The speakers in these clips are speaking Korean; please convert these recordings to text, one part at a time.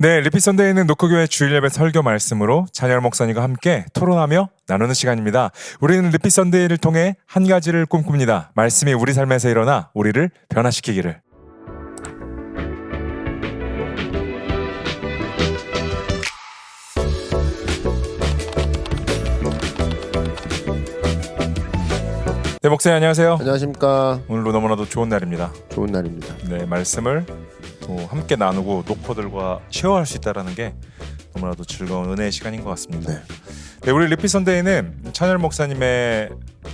네, 리피 선데이는 노크교회 주일 예배 설교 말씀으로 찬열 목사님과 함께 토론하며 나누는 시간입니다. 우리는 리피 선데이를 통해 한 가지를 꿈꿉니다. 말씀이 우리 삶에서 일어나 우리를 변화시키기를. 네, 목사님 안녕하세요. 안녕하십니까. 오늘도 너무나도 좋은 날입니다. 좋은 날입니다. 네, 말씀을 또 함께 나누고 녹포들과 쉐어할 수 있다는 게 너무나도 즐거운 은혜의 시간인 것 같습니다. 네, 우리 리피 선데이는 찬열 목사님의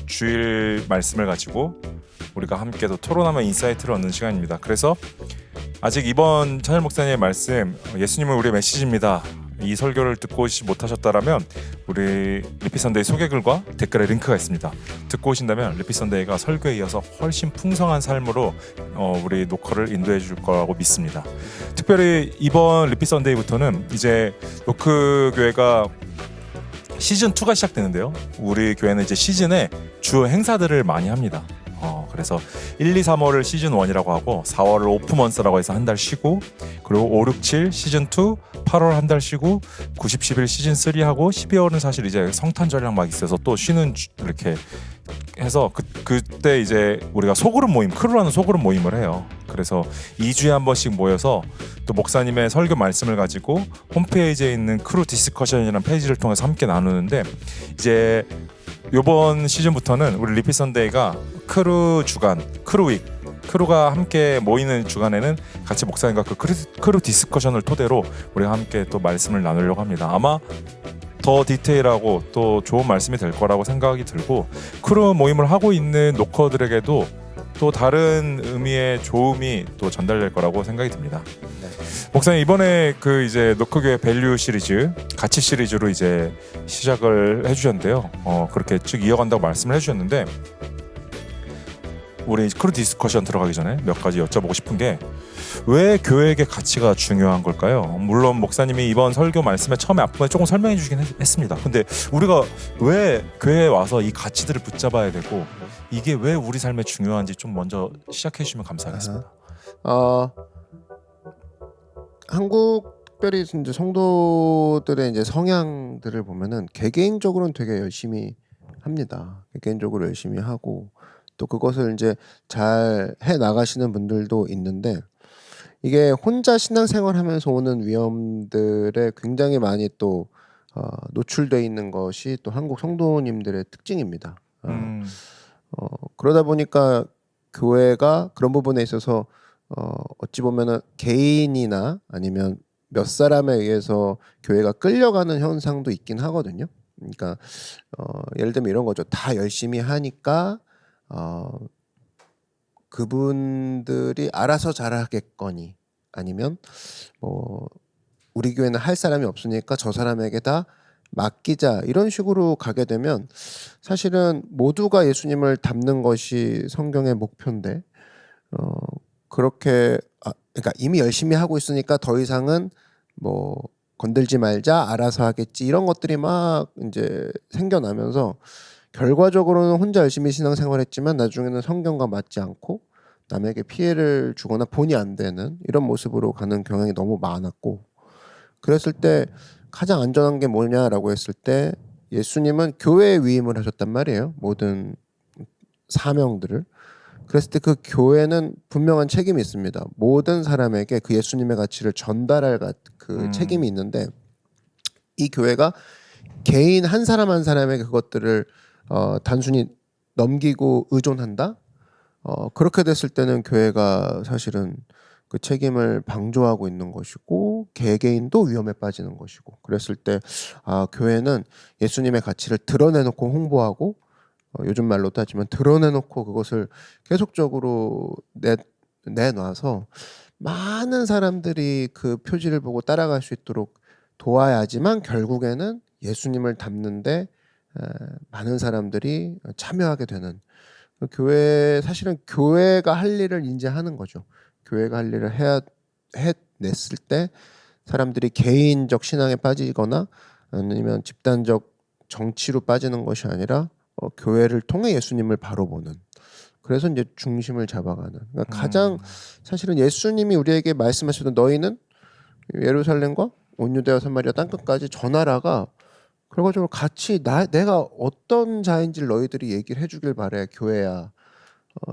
주일 말씀을 가지고 우리가 함께 또 토론하며 인사이트를 얻는 시간입니다. 그래서 아직 이번 찬열 목사님의 말씀 예수님은 우리의 메시지입니다. 이 설교를 듣고 오시지 못하셨다라면 우리 리피 선데이 소개글과 댓글에 링크가 있습니다. 듣고 오신다면 리피 선데이가 설교에 이어서 훨씬 풍성한 삶으로 우리 노크를 인도해 줄 거라고 믿습니다. 특별히 이번 리피 선데이부터는 이제 노크 교회가 시즌 2가 시작되는데요. 우리 교회는 이제 시즌에 주요 행사들을 많이 합니다. 그래서 1, 2, 3월을 시즌 1이라고 하고 4월을 오프먼스라고 해서 한 달 쉬고, 그리고 5, 6, 7 시즌 2, 8월 한 달 쉬고, 90, 11 시즌 3 하고, 12월은 사실 이제 성탄 전략 막 있어서 또 쉬는 이렇게 해서 그때 이제 우리가 소그룹 모임, 크루라는 소그룹 모임을 해요. 그래서 2주에 한 번씩 모여서 또 목사님의 설교 말씀을 가지고 홈페이지에 있는 크루 디스커션이라는 페이지를 통해서 함께 나누는데, 이제 이번 시즌부터는 우리 리피 선데이가 크루 주간, 크루윅, 크루가 함께 모이는 주간에는 같이 목사님과 그 크루 디스커션을 토대로 우리가 함께 또 말씀을 나누려고 합니다. 아마 더 디테일하고 또 좋은 말씀이 될 거라고 생각이 들고, 크루 모임을 하고 있는 노커들에게도 또 다른 의미의 좋음이 또 전달될 거라고 생각이 듭니다. 네. 목사님 이번에 그 이제 노크교회 밸류 시리즈, 가치 시리즈로 이제 시작을 해주셨는데요. 그렇게 쭉 이어간다고 말씀을 해주셨는데, 우리 크루 디스커션 들어가기 전에 몇 가지 여쭤보고 싶은 게, 왜 교회에게 가치가 중요한 걸까요? 물론 목사님이 이번 설교 말씀에 처음에 앞부분에 조금 설명해 주시긴 했습니다. 근데 우리가 왜 교회에 와서 이 가치들을 붙잡아야 되고 이게 왜 우리 삶에 중요한지 좀 먼저 시작해 주시면 감사하겠습니다. 한국 특별히 이제 성도들의 이제 성향들을 보면은 개개인적으로는 되게 열심히 합니다. 개개인적으로 열심히 하고 또 그것을 이제 잘 해 나가시는 분들도 있는데, 이게 혼자 신앙생활하면서 오는 위험들에 굉장히 많이 또 노출돼 있는 것이 또 한국 성도님들의 특징입니다. 그러다 보니까 교회가 그런 부분에 있어서 어찌 보면은 개인이나 아니면 몇 사람에 의해서 교회가 끌려가는 현상도 있긴 하거든요. 그러니까 예를 들면 이런 거죠. 다 열심히 하니까 그분들이 알아서 잘하겠거니, 아니면 뭐 우리 교회는 할 사람이 없으니까 저 사람에게 다 맡기자, 이런 식으로 가게 되면 사실은 모두가 예수님을 닮는 것이 성경의 목표인데, 그렇게 그러니까 이미 열심히 하고 있으니까 더 이상은 뭐 건들지 말자, 알아서 하겠지, 이런 것들이 막 이제 생겨나면서 결과적으로는 혼자 열심히 신앙생활했지만 나중에는 성경과 맞지 않고 남에게 피해를 주거나 본이 안 되는 이런 모습으로 가는 경향이 너무 많았고, 그랬을 때 가장 안전한 게 뭐냐라고 했을 때 예수님은 교회에 위임을 하셨단 말이에요. 모든 사명들을. 그랬을 때 그 교회는 분명한 책임이 있습니다. 모든 사람에게 그 예수님의 가치를 전달할 그 책임이 있는데, 이 교회가 개인 한 사람 한 사람에게 그것들을 단순히 넘기고 의존한다? 그렇게 됐을 때는 교회가 사실은 그 책임을 방조하고 있는 것이고 개개인도 위험에 빠지는 것이고, 그랬을 때 교회는 예수님의 가치를 드러내놓고 홍보하고, 요즘 말로 따지면 드러내놓고 그것을 계속적으로 내놔서 많은 사람들이 그 표지를 보고 따라갈 수 있도록 도와야지만 결국에는 예수님을 닮는데 많은 사람들이 참여하게 되는, 교회, 사실은 교회가 할 일을 이제 하는 거죠. 교회가 할 일을 해냈을 때 사람들이 개인적 신앙에 빠지거나 아니면 집단적 정치로 빠지는 것이 아니라 교회를 통해 예수님을 바로 보는, 그래서 이제 중심을 잡아가는, 그러니까 가장 사실은 예수님이 우리에게 말씀하셨던, 너희는 예루살렘과 온유대와 사마리아 땅끝까지 저 나라가 결과적으로 같이 내가 어떤 자인지를 너희들이 얘기를 해주길 바래 교회야.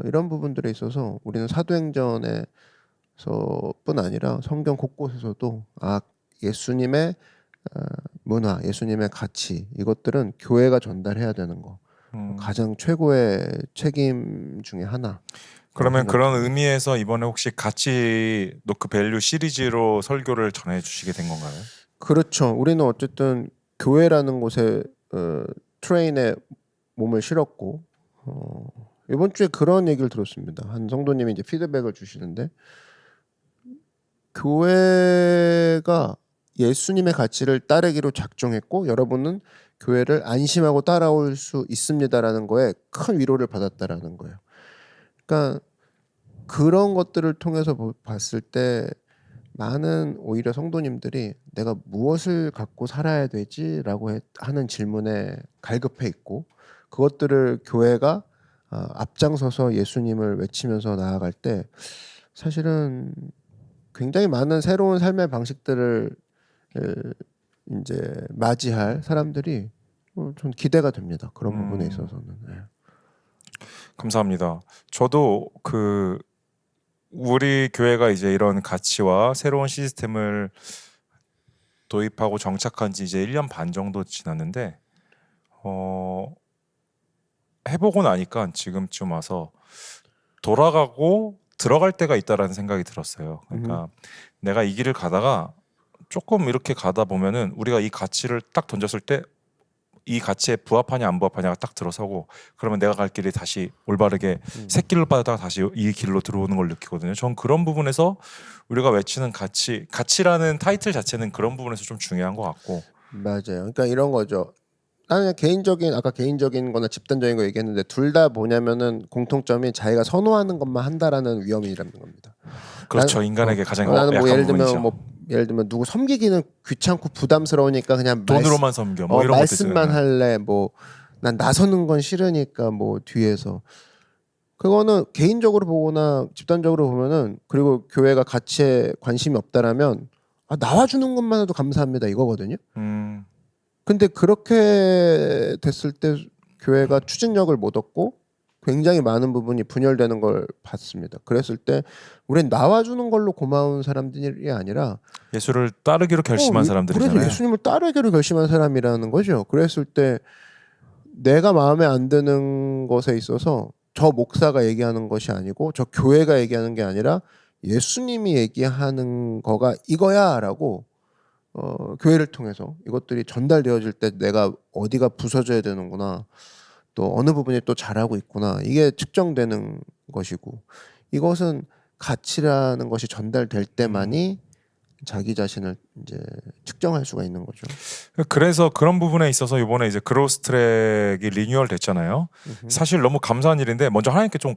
이런 부분들에 있어서 우리는 사도행전에서뿐 아니라 성경 곳곳에서도 예수님의 문화, 예수님의 가치 이것들은 교회가 전달해야 되는 거 가장 최고의 책임 중에 하나. 그러면 그런 의미에서 이번에 혹시 같이 노크 밸류 시리즈로 설교를 전해주시게 된 건가요? 그렇죠. 우리는 어쨌든 교회라는 곳에 트레인에 몸을 실었고 이번 주에 그런 얘기를 들었습니다. 한 성도님이 이제 피드백을 주시는데 교회가 예수님의 가치를 따르기로 작정했고 여러분은 교회를 안심하고 따라올 수 있습니다라는 거에 큰 위로를 받았다라는 거예요. 그러니까 그런 것들을 통해서 봤을 때 많은 오히려 성도님들이 내가 무엇을 갖고 살아야 되지라고 하는 질문에 갈급해 있고 그것들을 교회가 앞장서서 예수님을 외치면서 나아갈 때 사실은 굉장히 많은 새로운 삶의 방식들을 이제 맞이할 사람들이 전 기대가 됩니다. 그런 부분에 있어서는. 네. 감사합니다. 저도 우리 교회가 이제 이런 가치와 새로운 시스템을 도입하고 정착한 지 이제 1년 반 정도 지났는데 해보고 나니까 지금쯤 와서 돌아가고 들어갈 때가 있다라는 생각이 들었어요. 그러니까 내가 이 길을 가다가 조금 이렇게 가다 보면은 우리가 이 가치를 딱 던졌을 때 이 가치에 부합하냐 안 부합하냐가 딱 들어서고 그러면 내가 갈 길이 다시 올바르게 새길로 빠다가 다시 이 길로 들어오는 걸 느끼거든요. 전 그런 부분에서 우리가 외치는 가치라는 타이틀 자체는 그런 부분에서 좀 중요한 것 같고. 맞아요. 그러니까 이런 거죠. 나는 아까 개인적인 거나 집단적인 거 얘기했는데 둘 다 뭐냐면은 공통점이 자기가 선호하는 것만 한다라는 위험이라는 겁니다. 그렇죠. 인간에게 가장 나는 뭐 약한 부분이죠. 예를 들면 누구 섬기기는 귀찮고 부담스러우니까 그냥 돈으로만 섬겨 뭐 이런 말씀만 것도 할래. 뭐 난 나서는 건 싫으니까 뭐 뒤에서 그거는 개인적으로 보거나 집단적으로 보면은 그리고 교회가 가치에 관심이 없다라면 나와주는 것만 해도 감사합니다 이거거든요. 근데 그렇게 됐을 때 교회가 추진력을 못 얻고 굉장히 많은 부분이 분열되는 걸 봤습니다. 그랬을 때 우린 나와주는 걸로 고마운 사람들이 아니라 예수를 따르기로 결심한 사람들이잖아요. 그래서 예수님을 따르기로 결심한 사람이라는 거죠. 그랬을 때 내가 마음에 안 드는 것에 있어서 저 목사가 얘기하는 것이 아니고 저 교회가 얘기하는 게 아니라 예수님이 얘기하는 거가 이거야라고 교회를 통해서 이것들이 전달되어질 때 내가 어디가 부서져야 되는구나 또 어느 부분이 또 잘하고 있구나 이게 측정되는 것이고 이것은 가치라는 것이 전달될 때만이 자기 자신을 이제 측정할 수가 있는 거죠. 그래서 그런 부분에 있어서 이번에 이제 그로스 트랙이 리뉴얼 됐잖아요. 사실 너무 감사한 일인데 먼저 하나님께 좀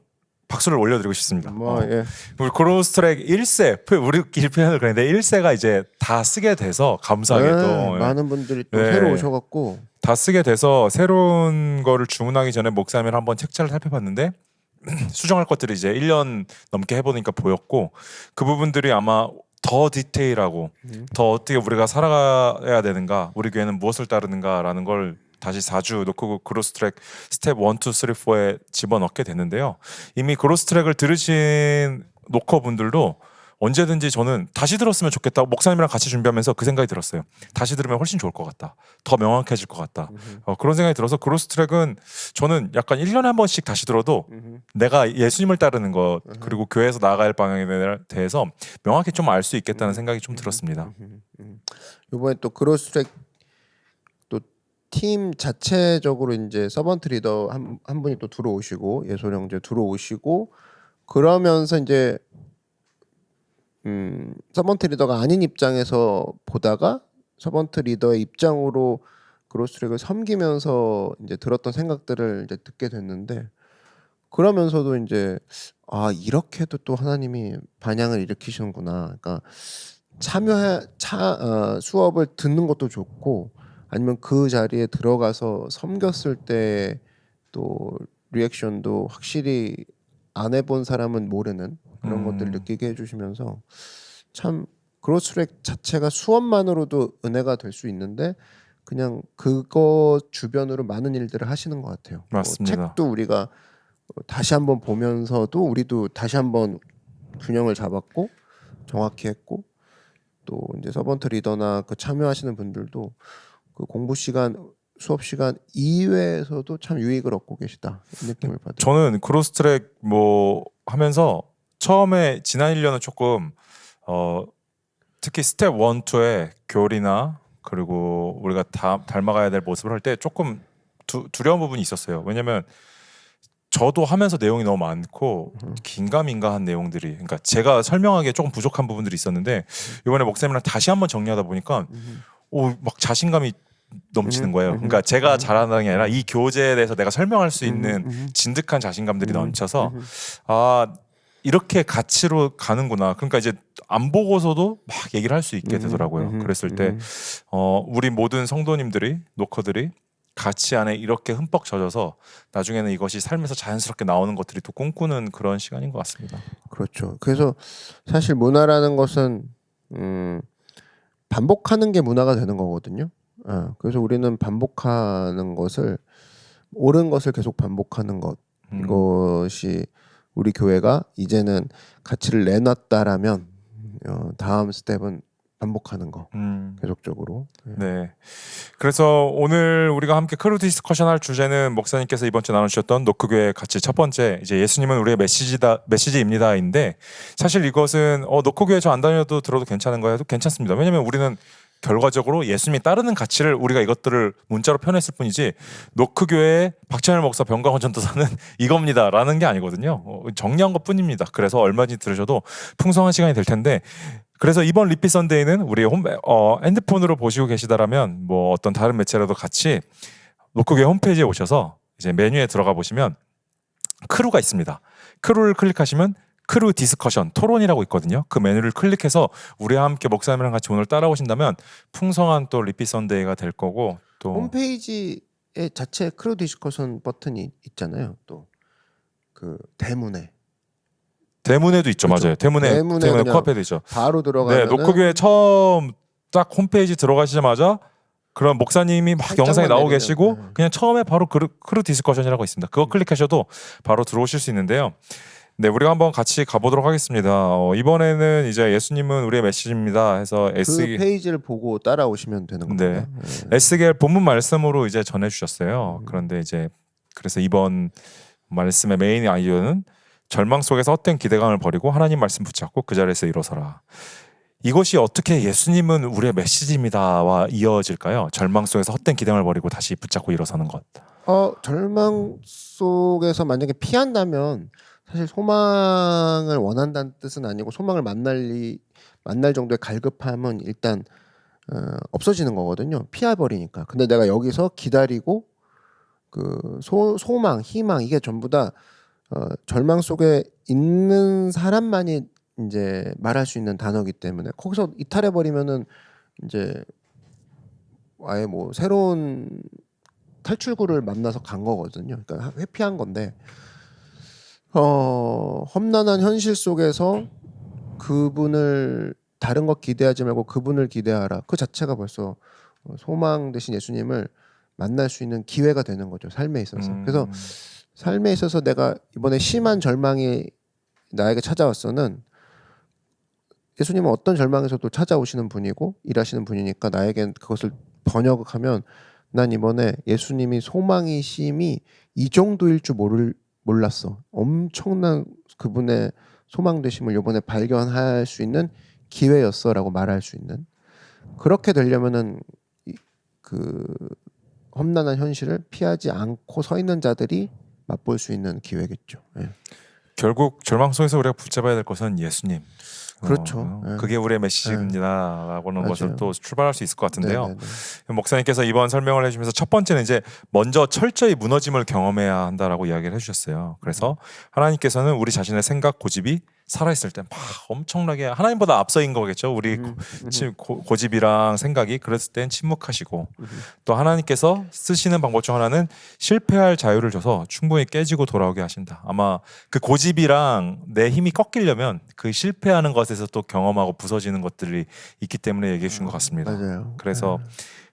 박수를 올려드리고 싶습니다. 예. 우리 그로스 트랙 1세 우리끼리 표현을 그랬는데 1세가 이제 다 쓰게 돼서 감사하게도 많은 분들이 또 새로 오셔갖고 다 쓰게 돼서 새로운 거를 주문하기 전에 목사님을 한번 책자를 살펴봤는데 수정할 것들이 이제 1년 넘게 해보니까 보였고 그 부분들이 아마 더 디테일하고 더 어떻게 우리가 살아가야 되는가 우리 교회는 무엇을 따르는가라는 걸 다시 4주 놓고 그로스 트랙 스텝 1, 2, 3, 4에 집어넣게 됐는데요. 이미 그로스 트랙을 들으신 노커분들도 언제든지 저는 다시 들었으면 좋겠다. 목사님이랑 같이 준비하면서 그 생각이 들었어요. 다시 들으면 훨씬 좋을 것 같다. 더 명확해질 것 같다. 그런 생각이 들어서 그로스 트랙은 저는 약간 1년에 한 번씩 다시 들어도 내가 예수님을 따르는 것 그리고 교회에서 나아갈 방향에 대해서 명확히 좀 알 수 있겠다는 생각이 좀 들었습니다. 이번에 또 그로스 트랙 또 팀 자체적으로 이제 서번트 리더 한 분이 또 들어오시고 예솔 형제 들어오시고 그러면서 이제 서번트 리더가 아닌 입장에서 보다가 서번트 리더의 입장으로 그로스 트랙을 섬기면서 이제 들었던 생각들을 이제 듣게 됐는데 그러면서도 이제 이렇게도 또 하나님이 반향을 일으키시는구나. 그러니까 수업을 듣는 것도 좋고 아니면 그 자리에 들어가서 섬겼을 때 또 리액션도 확실히 안 해본 사람은 모르는 그런 것들을 느끼게 해주시면서 참 그로스트랙 자체가 수업만으로도 은혜가 될 수 있는데 그냥 그거 주변으로 많은 일들을 하시는 것 같아요. 맞습니다. 책도 우리가 다시 한번 보면서도 우리도 다시 한번 균형을 잡았고 정확히 했고 또 이제 서번트 리더나 그 참여하시는 분들도 그 공부 시간 수업 시간 이외에서도 참 유익을 얻고 계시다 이 느낌을 받아요. 저는 크로스트랙 뭐 하면서 처음에 지난 1년은 조금 특히 스텝 1, 2의 교리나 그리고 우리가 닮아가야 될 모습을 할 때 조금 두려운 부분이 있었어요. 왜냐면 저도 하면서 내용이 너무 많고 긴가민가한 내용들이, 그러니까 제가 설명하기에 조금 부족한 부분들이 있었는데 이번에 목사님이랑 다시 한번 정리하다 보니까 막 자신감이 넘치는 거예요. 그러니까 제가 잘한다는 게 아니라 이 교재에 대해서 내가 설명할 수 있는 진득한 자신감들이 넘쳐서 아, 이렇게 가치로 가는구나. 그러니까 이제 안 보고서도 막 얘기를 할 수 있게 되더라고요. 그랬을 때 우리 모든 성도님들이, 노커들이 가치 안에 이렇게 흠뻑 젖어서 나중에는 이것이 삶에서 자연스럽게 나오는 것들이 또 꿈꾸는 그런 시간인 것 같습니다. 그렇죠. 그래서 사실 문화라는 것은 반복하는 게 문화가 되는 거거든요. 그래서 우리는 반복하는 것을, 옳은 것을 계속 반복하는 것, 이것이 우리 교회가 이제는 가치를 내놨다라면 다음 스텝은 반복하는 거, 계속적으로. 네. 그래서 오늘 우리가 함께 크루 디스커션 할 주제는 목사님께서 이번 주 나눠주셨던 노크교회 가치 첫 번째, 이제 예수님은 우리의 메시지입니다인데, 사실 이것은 노크교회 저 안 다녀도 들어도 괜찮은 거예요? 괜찮습니다. 왜냐면 우리는 결과적으로 예수님이 따르는 가치를 우리가 이것들을 문자로 표현했을 뿐이지 노크교회 박찬일 목사 병강원 전도사는 이겁니다라는 게 아니거든요. 정리한 것 뿐입니다. 그래서 얼마든지 들으셔도 풍성한 시간이 될 텐데, 그래서 이번 리피 선데이는 우리 핸드폰으로 보시고 계시다라면 뭐 어떤 다른 매체라도 같이 노크교회 홈페이지에 오셔서 이제 메뉴에 들어가 보시면 크루가 있습니다. 크루를 클릭하시면 크루 디스커션, 토론이라고 있거든요. 그 메뉴를 클릭해서 우리와 함께 목사님이랑 같이 오늘 따라오신다면 풍성한 또 리피 선데이가 될 거고, 또 홈페이지에 자체 크루 디스커션 버튼이 있잖아요. 또 그 대문에도 있죠. 그렇죠. 맞아요. 대문에 그냥 코앞에도 있죠. 바로 네, 들어가면 노크교회 처음 딱 홈페이지 들어가시자마자 그런 목사님이 막 살짝만 영상이 나오고 내리면, 계시고 그냥 처음에 바로 크루 디스커션이라고 있습니다. 그거 클릭하셔도 바로 들어오실 수 있는데요. 네, 우리가 한번 같이 가보도록 하겠습니다. 이번에는 이제 예수님은 우리의 메시지입니다 해서 그 페이지를 보고 따라오시면 되는 겁니다. 에스겔 본문 말씀으로 이제 전해주셨어요. 그런데 이제 그래서 이번 말씀의 메인 아이디어는 절망 속에서 헛된 기대감을 버리고 하나님 말씀 붙잡고 그 자리에서 일어서라. 이것이 어떻게 예수님은 우리의 메시지입니다와 이어질까요? 절망 속에서 헛된 기대감을 버리고 다시 붙잡고 일어서는 것. 절망 속에서 만약에 피한다면 사실 소망을 원한다는 뜻은 아니고 소망을 만날 정도의 갈급함은 일단 없어지는 거거든요. 피해버리니까. 근데 내가 여기서 기다리고 그 소망, 희망 이게 전부 다 절망 속에 있는 사람만이 이제 말할 수 있는 단어이기 때문에 거기서 이탈해 버리면은 이제 아예 뭐 새로운 탈출구를 만나서 간 거거든요. 그러니까 회피한 건데 험난한 현실 속에서 그분을 다른 것 기대하지 말고 그분을 기대하라. 그 자체가 벌써 소망 대신 예수님을 만날 수 있는 기회가 되는 거죠. 삶에 있어서. 그래서 삶에 있어서 내가 이번에 심한 절망이 나에게 찾아왔어는 예수님은 어떤 절망에서도 찾아오시는 분이고 일하시는 분이니까 나에겐 그것을 번역하면 난 이번에 예수님이 소망이심이 이 정도일 줄 몰랐어. 엄청난 그분의 소망되심을 이번에 발견할 수 있는 기회였어라고 말할 수 있는, 그렇게 되려면은 그 험난한 현실을 피하지 않고 서 있는 자들이 맛볼 수 있는 기회겠죠. 결국 절망 속에서 우리가 붙잡아야 될 것은 예수님. 그렇죠. 그게 우리의 메시지입니다라고는 것을 또 출발할 수 있을 것 같은데요. 네네네. 목사님께서 이번 설명을 해주면서 첫 번째는 이제 먼저 철저히 무너짐을 경험해야 한다라고 이야기를 해주셨어요. 그래서 하나님께서는 우리 자신의 생각 고집이 살아있을 때 막 엄청나게 하나님보다 앞서인 거겠죠. 우리 고집이랑 생각이. 그랬을 땐 침묵하시고 또 하나님께서 쓰시는 방법 중 하나는 실패할 자유를 줘서 충분히 깨지고 돌아오게 하신다. 아마 그 고집이랑 내 힘이 꺾이려면 그 실패하는 것에서 또 경험하고 부서지는 것들이 있기 때문에 얘기해 주신 것 같습니다. 맞아요. 그래서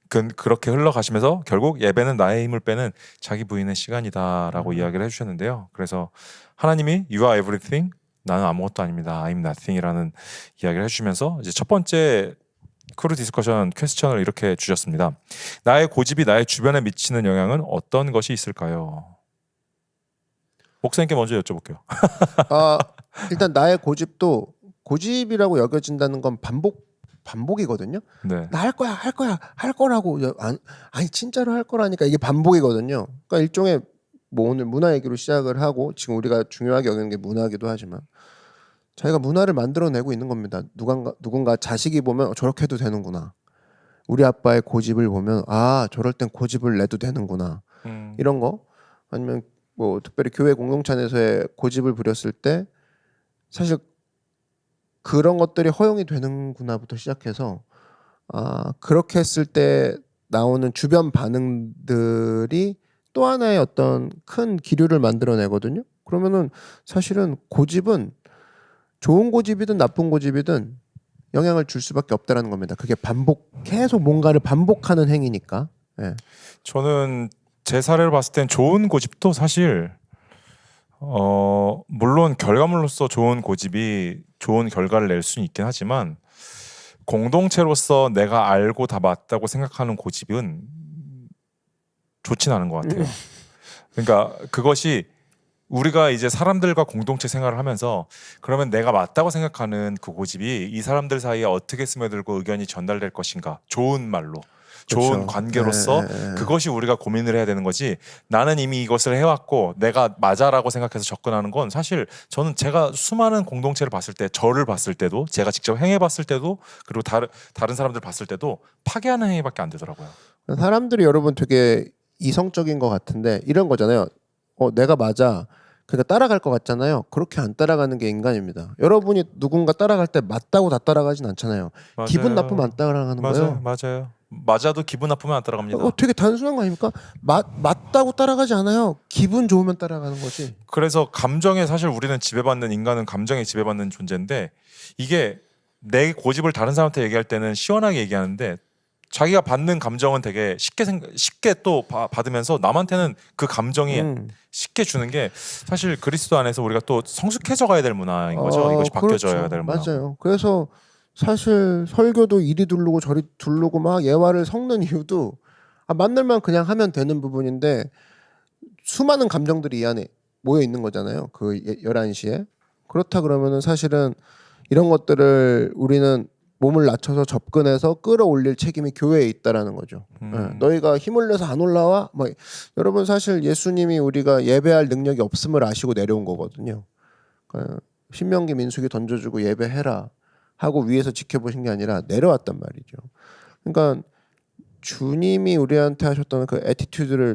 그렇게 흘러가시면서 결국 예배는 나의 힘을 빼는 자기 부인의 시간이다라고 이야기를 해주셨는데요. 그래서 하나님이 You are everything, 나는 아무것도 아닙니다. I'm nothing이라는 이야기를 해주시면서 이제 첫 번째 크루 디스커션 퀘스천을 이렇게 주셨습니다. 나의 고집이 나의 주변에 미치는 영향은 어떤 것이 있을까요? 목사님께 먼저 여쭤볼게요. 일단 나의 고집도 고집이라고 여겨진다는 건 반복이거든요. 네. 나 할 거라고 아니 진짜로 할 거라니까 이게 반복이거든요. 그러니까 일종의 뭐 오늘 문화 얘기로 시작을 하고 지금 우리가 중요하게 여기는 게 문화이기도 하지만 자기가 문화를 만들어내고 있는 겁니다. 누군가 자식이 보면 저렇게 해도 되는구나. 우리 아빠의 고집을 보면 저럴 땐 고집을 내도 되는구나. 이런 거 아니면 뭐 특별히 교회 공동체 안에서의 고집을 부렸을 때 사실 그런 것들이 허용이 되는구나부터 시작해서 그렇게 했을 때 나오는 주변 반응들이 또 하나의 어떤 큰 기류를 만들어내거든요. 그러면은 사실은 고집은 좋은 고집이든 나쁜 고집이든 영향을 줄 수밖에 없다라는 겁니다. 그게 계속 뭔가를 반복하는 행위니까. 네. 저는 제 사례를 봤을 땐 좋은 고집도 사실 물론 결과물로서 좋은 고집이 좋은 결과를 낼 수는 있긴 하지만 공동체로서 내가 알고 다 맞다고 생각하는 고집은 좋진 않은 것 같아요. 그러니까 그것이 우리가 이제 사람들과 공동체 생활을 하면서 그러면 내가 맞다고 생각하는 그 고집이 이 사람들 사이에 어떻게 스며들고 의견이 전달될 것인가, 좋은 말로 좋은 그렇죠. 관계로서 그것이 우리가 고민을 해야 되는 거지. 나는 이미 이것을 해왔고 내가 맞아라고 생각해서 접근하는 건 사실 저는 제가 수많은 공동체를 봤을 때 저를 봤을 때도 제가 직접 행해봤을 때도 그리고 다른 사람들 봤을 때도 파괴하는 행위밖에 안 되더라고요. 사람들이 여러분 되게 이성적인 것 같은데 이런 거잖아요. 내가 맞아. 그러니까 따라갈 것 같잖아요. 그렇게 안 따라가는 게 인간입니다. 여러분이 누군가 따라갈 때 맞다고 다 따라가진 않잖아요. 맞아요. 기분 나쁘면 안 따라가는 거예요. 맞아요. 맞아도 기분 나쁘면 안 따라갑니다. 되게 단순한 거 아닙니까? 맞다고 따라가지 않아요. 기분 좋으면 따라가는 거지. 그래서 감정에 사실 우리는 지배받는 인간은 감정에 지배받는 존재인데 이게 내 고집을 다른 사람한테 얘기할 때는 시원하게 얘기하는데 자기가 받는 감정은 되게 쉽게 또 받으면서 남한테는 그 감정이 쉽게 주는 게 사실 그리스도 안에서 우리가 또 성숙해져 가야 될 문화인 거죠. 이것이 바뀌어져야 그렇죠. 될 문화. 맞아요. 그래서 사실 설교도 이리 두르고 저리 두르고 막 예화를 섞는 이유도 만날만 그냥 하면 되는 부분인데 수많은 감정들이 이 안에 모여 있는 거잖아요. 그 11시에. 그렇다 그러면은 사실은 이런 것들을 우리는 몸을 낮춰서 접근해서 끌어올릴 책임이 교회에 있다라는 거죠. 너희가 힘을 내서 안 올라와? 여러분 사실 예수님이 우리가 예배할 능력이 없음을 아시고 내려온 거거든요. 신명기 민수기 던져주고 예배해라 하고 위에서 지켜보신 게 아니라 내려왔단 말이죠. 그러니까 주님이 우리한테 하셨던 그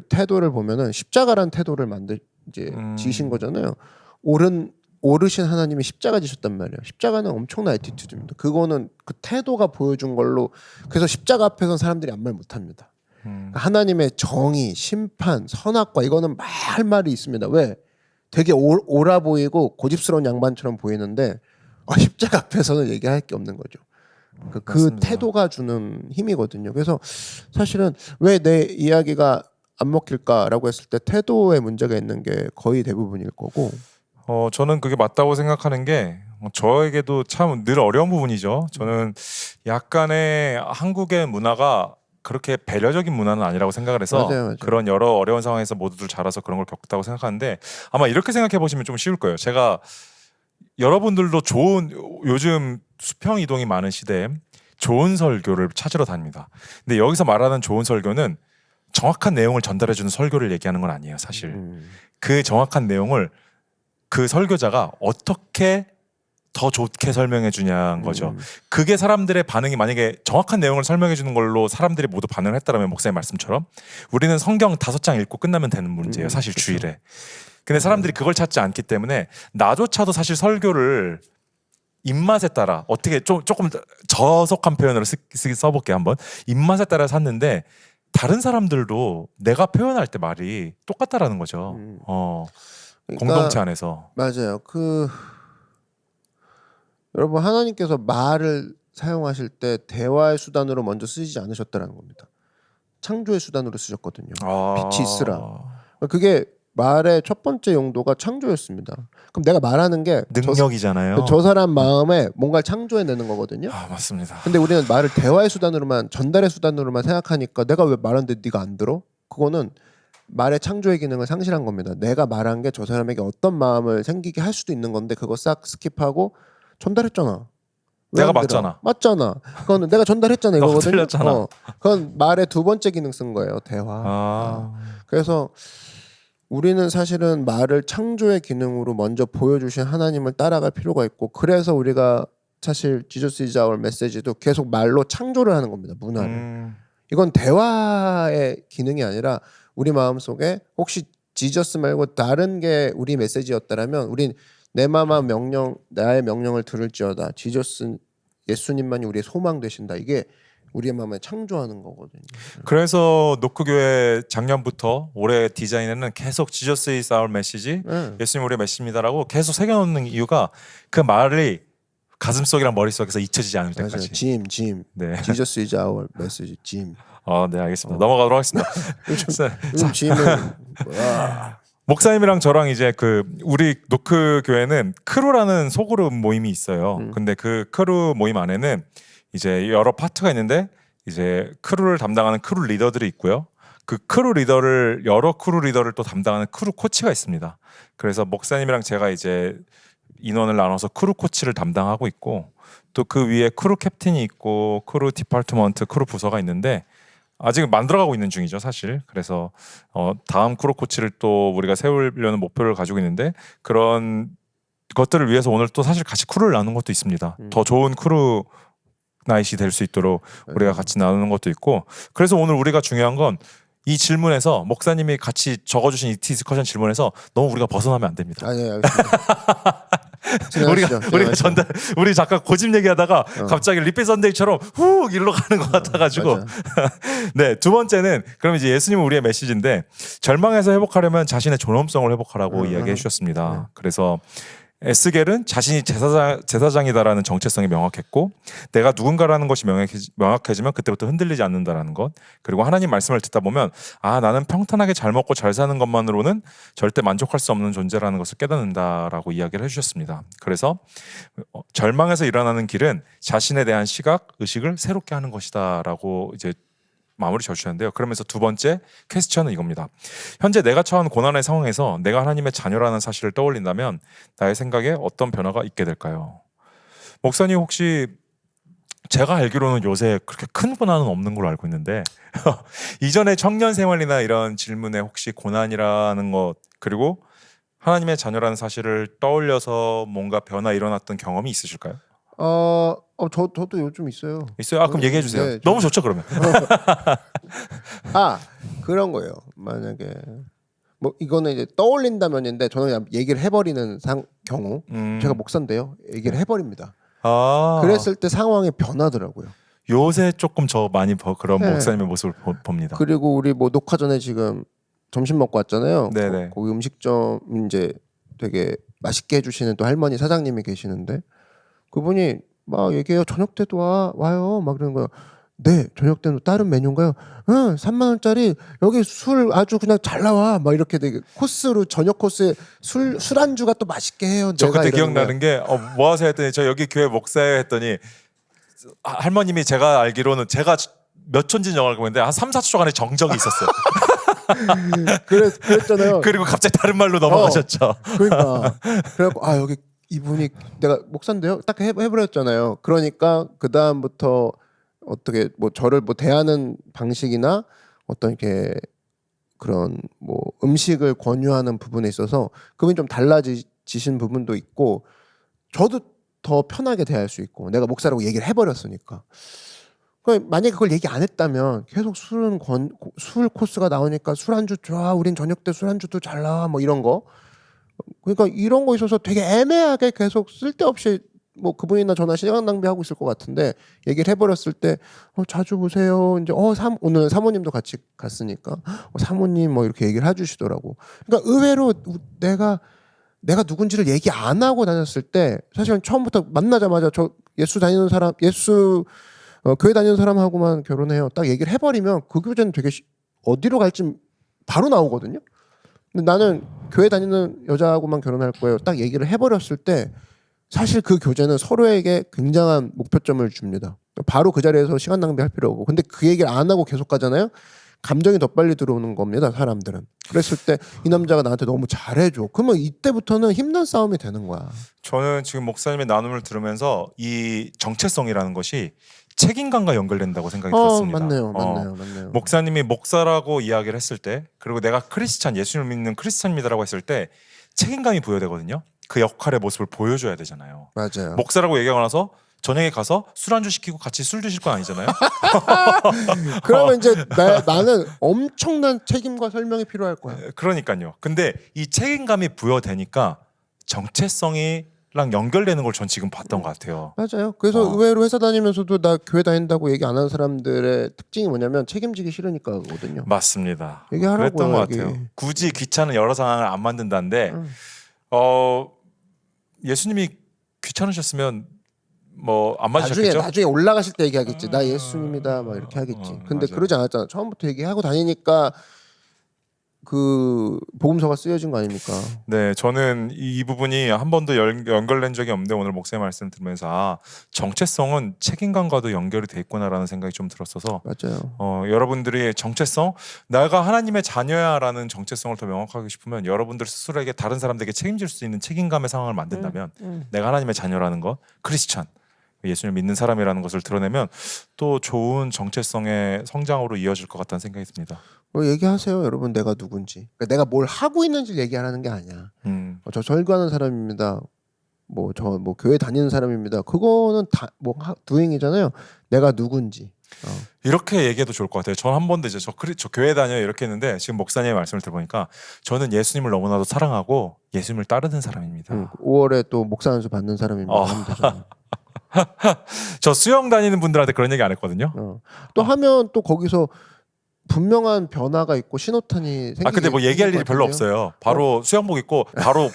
태도를 보면은 십자가란 태도를 지신 거잖아요. 오르신 하나님이 십자가 지셨단 말이에요. 십자가는 엄청난 애티튜드입니다. 그거는 그 태도가 보여준 걸로 그래서 십자가 앞에서는 사람들이 아무 말 못합니다. 하나님의 정의, 심판, 선악과 이거는 할 말이 있습니다. 왜? 되게 옳아 보이고 고집스러운 양반처럼 보이는데 십자가 앞에서는 얘기할 게 없는 거죠. 그 태도가 주는 힘이거든요. 그래서 사실은 왜 내 이야기가 안 먹힐까라고 했을 때 태도에 문제가 있는 게 거의 대부분일 거고 저는 그게 맞다고 생각하는 게 저에게도 참 늘 어려운 부분이죠. 저는 약간의 한국의 문화가 그렇게 배려적인 문화는 아니라고 생각을 해서 맞아요. 그런 여러 어려운 상황에서 모두들 자라서 그런 걸 겪었다고 생각하는데 아마 이렇게 생각해 보시면 좀 쉬울 거예요. 제가 여러분들도 요즘 수평 이동이 많은 시대에 좋은 설교를 찾으러 다닙니다. 근데 여기서 말하는 좋은 설교는 정확한 내용을 전달해 주는 설교를 얘기하는 건 아니에요, 사실. 그 정확한 내용을 그 설교자가 어떻게 더 좋게 설명해 주냐는 거죠. 그게 사람들의 반응이 만약에 정확한 내용을 설명해 주는 걸로 사람들이 모두 반응을 했다면 목사님 말씀처럼 우리는 성경 5장 읽고 끝나면 되는 문제예요. 사실 그렇죠. 주일에. 근데 사람들이 그걸 찾지 않기 때문에 나조차도 사실 설교를 입맛에 따라 어떻게 조금 저속한 표현으로 써볼게 한번. 입맛에 따라 샀는데 다른 사람들도 내가 표현할 때 말이 똑같다라는 거죠. 그러니까 공동체 안에서. 맞아요. 여러분 하나님께서 말을 사용하실 때 대화의 수단으로 먼저 쓰시지 않으셨다라는 겁니다. 창조의 수단으로 쓰셨거든요. 빛이 있으라. 그게 말의 첫 번째 용도가 창조였습니다. 그럼 내가 말하는 게 능력이잖아요. 저 사람 마음에 뭔가를 창조해내는 거거든요. 맞습니다. 근데 우리는 말을 대화의 수단으로만 전달의 수단으로만 생각하니까 내가 왜 말하는데 네가 안 들어? 그거는 말의 창조의 기능을 상실한 겁니다. 내가 말한 게 저 사람에게 어떤 마음을 생기게 할 수도 있는 건데 그거 싹 스킵하고 전달했잖아. 왜 내가 안 들어? 맞잖아. 맞잖아. 그거는 내가 전달했잖아 너가 이거거든요. 틀렸잖아. 그건 말의 두 번째 기능 쓴 거예요. 대화. 그래서 우리는 사실은 말을 창조의 기능으로 먼저 보여주신 하나님을 따라갈 필요가 있고 그래서 우리가 사실 Jesus is our message도 계속 말로 창조를 하는 겁니다. 문화를. 이건 대화의 기능이 아니라 우리 마음속에 혹시 지저스 말고 다른 게 우리 메시지였다라면 우린 내 마음의 명령 나의 명령을 들을지어다. 지저스 예수님만이 우리의 소망 되신다. 이게 우리의 마음에 창조하는 거거든요. 그래서 노크교회 작년부터 올해 디자인에는 계속 Jesus is our message, 예수님 우리의 메시지입니다라고 계속 새겨놓는 이유가 그 말이 가슴속이랑 머릿속에서 잊혀지지 않을 때까지. 짐. 네. Jesus is our message. 짐. 네, 알겠습니다. 넘어가도록 하겠습니다. 요즘 짐은 목사님이랑 저랑 이제 우리 노크 교회는 크루라는 소그룹 모임이 있어요. 근데 그 크루 모임 안에는 이제 여러 파트가 있는데 이제 크루를 담당하는 크루 리더들이 있고요. 그 여러 크루 리더를 또 담당하는 크루 코치가 있습니다. 그래서 목사님이랑 제가 이제 인원을 나눠서 크루 코치를 담당하고 있고 또 그 위에 크루 캡틴이 있고 크루 디파트먼트, 크루 부서가 있는데 아직 만들어가고 있는 중이죠, 사실. 그래서 다음 크루 코치를 또 우리가 세우려는 목표를 가지고 있는데 그런 것들을 위해서 오늘 또 사실 같이 크루를 나눈 것도 있습니다. 더 좋은 크루 나잇이 될 수 있도록 우리가 같이 나누는 것도 있고 그래서 오늘 우리가 중요한 건 이 질문에서 목사님이 같이 적어주신 이 디스커션 질문에서 너무 우리가 벗어나면 안 됩니다. 네, 알겠습니다. 우리 잠깐 고집 얘기하다가 갑자기 리피 선데이처럼 훅 일로 가는 것 같아가지고 네, 두 번째는 그럼 이제 예수님은 우리의 메시지인데 절망에서 회복하려면 자신의 존엄성을 회복하라고 이야기해 주셨습니다. 그래서 에스겔은 자신이 제사장이다라는 정체성이 명확했고 내가 누군가라는 것이 명확해지면 그때부터 흔들리지 않는다라는 것 그리고 하나님 말씀을 듣다 보면 나는 평탄하게 잘 먹고 잘 사는 것만으로는 절대 만족할 수 없는 존재라는 것을 깨닫는다라고 이야기를 해주셨습니다. 그래서 절망에서 일어나는 길은 자신에 대한 시각, 의식을 새롭게 하는 것이다라고 이제 마무리 져주셨는데요. 그러면서 두 번째 퀘스천은 이겁니다. 현재 내가 처한 고난의 상황에서 내가 하나님의 자녀라는 사실을 떠올린다면 나의 생각에 어떤 변화가 있게 될까요? 목사님 혹시 제가 알기로는 요새 그렇게 큰 고난은 없는 걸로 알고 있는데 이전에 청년 생활이나 이런 질문에 혹시 고난이라는 것 그리고 하나님의 자녀라는 사실을 떠올려서 뭔가 변화 일어났던 경험이 있으실까요? 저도 요즘 있어요. 있어요? 그럼 얘기해 주세요. 네, 너무 좋죠 그러면. 그런 거예요. 만약에 뭐 이거는 이제 떠올린다면인데 저는 그냥 얘기를 해버리는 경우 제가 목사인데요. 얘기를 해버립니다. 그랬을 때 상황이 변하더라고요. 요새 조금 저 많이 그런 네. 목사님의 모습을 봅니다. 그리고 우리 뭐 녹화 전에 지금 점심 먹고 왔잖아요. 네네. 거기 음식점 이제 되게 맛있게 해주시는 또 할머니 사장님이 계시는데 그분이 막 얘기해요. 저녁 때도 와요. 막 그러는 거예요. 네, 저녁 때도 다른 메뉴인가요? 3만 원짜리 여기 술 아주 그냥 잘 나와. 막 이렇게 되게 코스로 저녁 코스에 술안주가 또 맛있게 해요. 저 그때 기억나는 게 뭐 하세요 했더니 저 여기 교회 목사예요 했더니 할머님이 제가 알기로는 제가 몇 초인지 알고 있는데 한 3, 4초간의 정적이 있었어요. 그랬잖아요. 그리고 갑자기 다른 말로 넘어가셨죠. 그러니까 그래갖고 여기 이분이 내가 목사인데요. 딱 해버렸잖아요. 그러니까 그 다음부터 어떻게 뭐 저를 뭐 대하는 방식이나 어떤 이렇게 그런 뭐 음식을 권유하는 부분에 있어서 그분이 좀 달라지신 부분도 있고 저도 더 편하게 대할 수 있고 내가 목사라고 얘기를 해버렸으니까. 만약에 그걸 얘기 안 했다면 계속 술 코스가 나오니까 술안주 좋아. 우린 저녁 때 술안주도 잘 나와. 뭐 이런 거. 그러니까 이런 거 있어서 되게 애매하게 계속 쓸데없이 뭐 그분이나 저나 시간 낭비하고 있을 것 같은데 얘기를 해버렸을 때 자주 보세요. 이제 오늘 사모님도 같이 갔으니까 사모님 뭐 이렇게 얘기를 해주시더라고. 그러니까 의외로 내가 누군지를 얘기 안 하고 다녔을 때 사실은 처음부터 만나자마자 저 예수 다니는 사람 교회 다니는 사람하고만 결혼해요. 딱 얘기를 해버리면 그 교제는 되게 어디로 갈지 바로 나오거든요. 근데 나는 교회 다니는 여자하고만 결혼할 거예요. 딱 얘기를 해버렸을 때 사실 그 교제는 서로에게 굉장한 목표점을 줍니다. 바로 그 자리에서 시간 낭비할 필요 없고. 근데 그 얘기를 안 하고 계속 가잖아요. 감정이 더 빨리 들어오는 겁니다. 사람들은. 그랬을 때 이 남자가 나한테 너무 잘해줘. 그러면 이때부터는 힘든 싸움이 되는 거야. 저는 지금 목사님의 나눔을 들으면서 이 정체성이라는 것이 책임감과 연결된다고 생각이 들었습니다. 맞네요. 목사님이 목사라고 이야기를 했을 때, 그리고 내가 크리스찬, 예수를 믿는 크리스찬입니다라고 했을 때 책임감이 부여되거든요. 그 역할의 모습을 보여줘야 되잖아요. 맞아요. 목사라고 얘기하고 나서 저녁에 가서 술 안주 시키고 같이 술 드실 건 아니잖아요. 그러면 이제 나는 엄청난 책임과 설명이 필요할 거야. 그러니까요. 근데 이 책임감이 부여되니까 정체성이랑 연결되는 걸 전 지금 봤던 것 같아요. 맞아요. 그래서 의외로 회사 다니면서도 나 교회 다닌다고 얘기 안 하는 사람들의 특징이 뭐냐면 책임지기 싫으니까거든요. 맞습니다. 얘기하라고요. 그랬던 것 같아요. 굳이 귀찮은 여러 상황을 안 만든다는데 예수님이 귀찮으셨으면 뭐 안 맞으셨겠죠? 나중에 올라가실 때 얘기하겠지. 나 예수님이다 막 이렇게 하겠지. 근데 맞아요. 그러지 않았잖아. 처음부터 얘기하고 다니니까 그 복음서가 쓰여진 거 아닙니까? 네, 저는 이 부분이 한 번도 연결된 적이 없는데 오늘 목사님 말씀 들으면서 정체성은 책임감과도 연결이 돼 있구나라는 생각이 좀 들었어서 맞아요. 여러분들이 정체성, 내가 하나님의 자녀야라는 정체성을 더 명확하게 싶으면 여러분들 스스로에게 다른 사람들에게 책임질 수 있는 책임감의 상황을 만든다면 내가 하나님의 자녀라는 것, 크리스찬, 예수님을 믿는 사람이라는 것을 드러내면 또 좋은 정체성의 성장으로 이어질 것 같다는 생각이 듭니다. 얘기하세요, 여러분. 내가 누군지. 그러니까 내가 뭘 하고 있는지 얘기하라는 게 아니야. 저 설교하는 사람입니다. 저 교회 다니는 사람입니다. 그거는 다 doing이잖아요. 내가 누군지. 이렇게 얘기해도 좋을 것 같아요. 전 한 번도 이제 저 교회 다녀요 이렇게 했는데 지금 목사님의 말씀을 들어보니까 저는 예수님을 너무나도 사랑하고 예수님을 따르는 사람입니다. 5월에 또 목사 안수 받는 사람입니다. 하면 되잖아. 저 수영 다니는 분들한테 그런 얘기 안 했거든요. 또 하면 또 거기서 분명한 변화가 있고 신호탄이 생기게. 근데 뭐 얘기할 일이 별로 없어요. 바로 수영복 입고 바로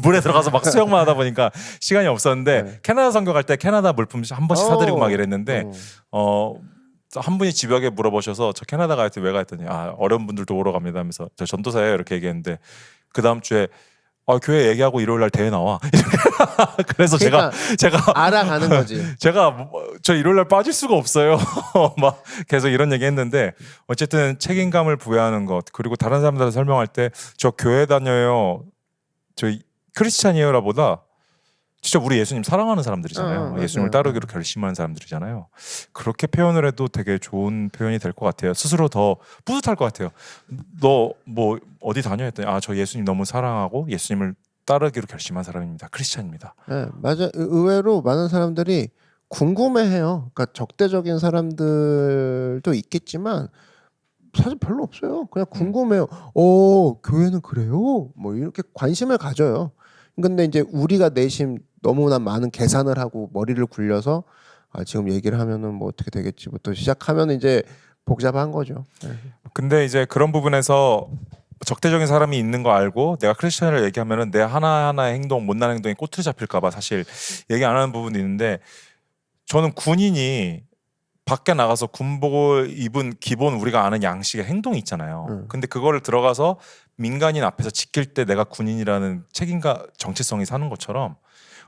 물에 들어가서 막 수영만 하다 보니까 시간이 없었는데 네. 캐나다 선교 갈 때 캐나다 물품 한 번씩 사드리고 막 이랬는데 한 분이 집역에 물어보셔서 저 캐나다 갈 때 왜 갔더니 어려운 분들도 오러 갑니다 하면서 저 전도사예요 이렇게 얘기했는데 그 다음 주에 교회 얘기하고 일요일 날 대회 나와. 그래서 그러니까 제가 알아가는 거지. 제가 저 일요일 날 빠질 수가 없어요. 막 계속 이런 얘기 했는데 어쨌든 책임감을 부여하는 것 그리고 다른 사람들한테 설명할 때 저 교회 다녀요. 저 크리스찬이에요라보다 진짜 우리 예수님 사랑하는 사람들이잖아요. 예수님을 따르기로 결심하는 사람들이잖아요. 그렇게 표현을 해도 되게 좋은 표현이 될 것 같아요. 스스로 더 뿌듯할 것 같아요. 너 뭐 어디 다녀 했더니 저 예수님 너무 사랑하고 예수님을 따르기로 결심한 사람입니다. 크리스찬입니다. 네, 맞아. 의외로 많은 사람들이 궁금해해요. 그러니까 적대적인 사람들도 있겠지만 사실 별로 없어요. 그냥 궁금해요. 교회는 그래요? 뭐 이렇게 관심을 가져요. 근데 이제 우리가 내심 너무나 많은 계산을 하고 머리를 굴려서 지금 얘기를 하면은 뭐 어떻게 되겠지부터 시작하면 이제 복잡한 거죠. 네. 근데 이제 그런 부분에서 적대적인 사람이 있는 거 알고 내가 크리스천을 얘기하면은 내 하나하나의 행동, 못난 행동에 꼬투리 잡힐까봐 사실 얘기 안 하는 부분이 있는데 저는 군인이 밖에 나가서 군복을 입은 기본 우리가 아는 양식의 행동이 있잖아요. 근데 그거를 들어가서 민간인 앞에서 지킬 때 내가 군인이라는 책임과 정체성이 사는 것처럼